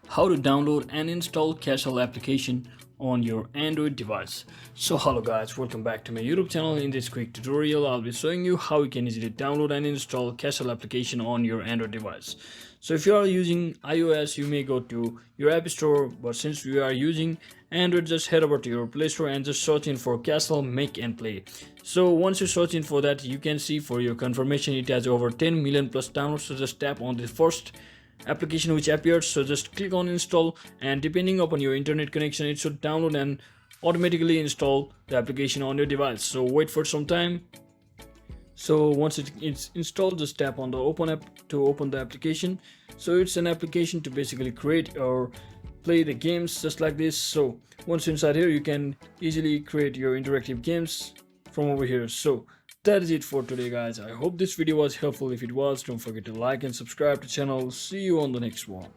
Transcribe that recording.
How to download and install Castle application on your Android device. So hello guys, welcome back to my YouTube channel. In this quick tutorial I'll be showing you how you can easily download and install Castle application on your Android device. So if you are using iOS, you may go to your app store, but since we are using Android, just head over to your Play Store and just search in for Castle Make and Play. So once you search in for that, you can see for your confirmation it has over 10 million plus downloads. So just tap on the first application which appears, so just click on install, and depending upon your internet connection it should download and automatically install the application on your device. So wait for some time. So once it's installed, just tap on the open app to open the application. So it's an application to basically create or play the games just like this. So once inside here, you can easily create your interactive games from over here. So that is it for today guys. I hope this video was helpful. If it was, don't forget to like and subscribe to the channel. See you on the next one.